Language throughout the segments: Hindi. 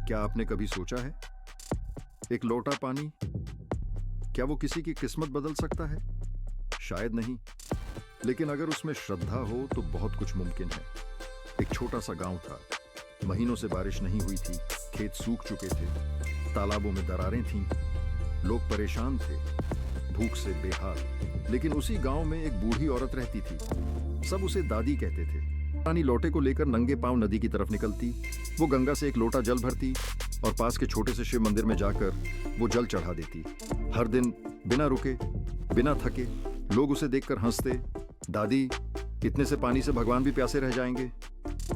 क्या आपने कभी सोचा है, एक लोटा पानी, क्या वो किसी की किस्मत बदल सकता है? शायद नहीं, लेकिन अगर उसमें श्रद्धा हो तो बहुत कुछ मुमकिन है। एक छोटा सा गांव था, महीनों से बारिश नहीं हुई थी, खेत सूख चुके थे, तालाबों में दरारें थीं, लोग परेशान थे, भूख से बेहाल। लेकिन उसी गांव में एक बूढ़ी औरत रहती थी। सब उसे दादी कहते थे। रानी लोटे को लेकर नंगे पांव नदी की तरफ निकलती, वो गंगा से एक लोटा जल भरती और पास के छोटे से शिव मंदिर में जाकर वो जल चढ़ा देती। हर दिन बिना रुके, बिना थके लोग उसे देखकर हंसते। दादी, इतने से पानी से भगवान भी प्यासे रह जाएंगे।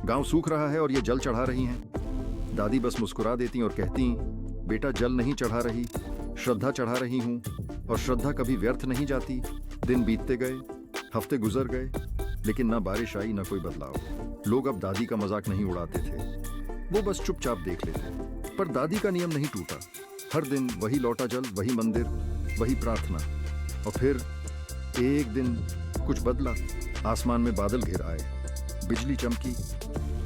गांव सूख रहा है और ये जल चढ़ा रही हैं। दादी बस मुस्कुरा देती और कहती, बेटा जल नहीं चढ़ा रही, श्रद्धा चढ़ा रही हूँ, और श्रद्धा कभी व्यर्थ नहीं जाती। दिन बीतते गए, हफ्ते गुजर गए, लेकिन ना बारिश आई ना कोई बदलाव। लोग अब दादी का मजाक नहीं उड़ाते थे, वो बस चुपचाप देख लेते। पर दादी का नियम नहीं टूटा। हर दिन वही लौटा जल, वही मंदिर, वही प्रार्थना। और फिर एक दिन कुछ बदला। आसमान में बादल घिर आए, बिजली चमकी,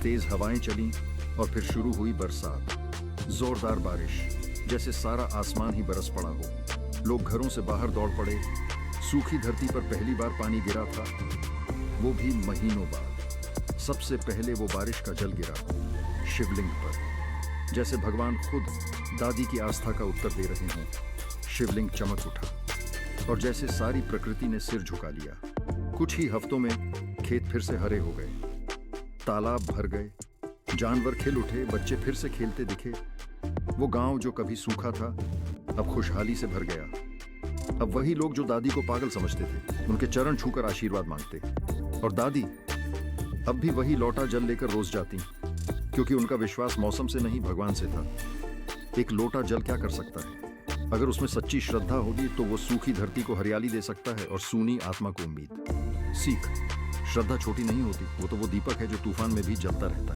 तेज हवाएं चलीं और फिर शुरू हुई बरसात। जोरदार बारिश, जैसे सारा आसमान ही बरस पड़ा हो। लोग घरों से बाहर दौड़ पड़े। सूखी धरती पर पहली बार पानी गिरा था, वो भी महीनों बाद। सबसे पहले वो बारिश का जल गिरा शिवलिंग पर, जैसे भगवान खुद दादी की आस्था का उत्तर दे रहे हों। शिवलिंग चमक उठा और जैसे सारी प्रकृति ने सिर झुका लिया। कुछ ही हफ्तों में खेत फिर से हरे हो गए, तालाब भर गए, जानवर खिल उठे, बच्चे फिर से खेलते दिखे। वो गांव जो कभी सूखा था अब खुशहाली से भर गया। अब वही लोग जो दादी को पागल समझते थे उनके चरण छूकर आशीर्वाद मांगते। और दादी अब भी वही लौटा जल लेकर रोज जाती, क्योंकि उनका विश्वास मौसम से नहीं भगवान से था। एक लोटा जल क्या कर सकता है? अगर उसमें सच्ची श्रद्धा होगी तो वो सूखी धरती को हरियाली दे सकता है और सूनी आत्मा को उम्मीद। सीख, श्रद्धा छोटी नहीं होती, वो तो वो दीपक है जो तूफान में भी जलता रहता है।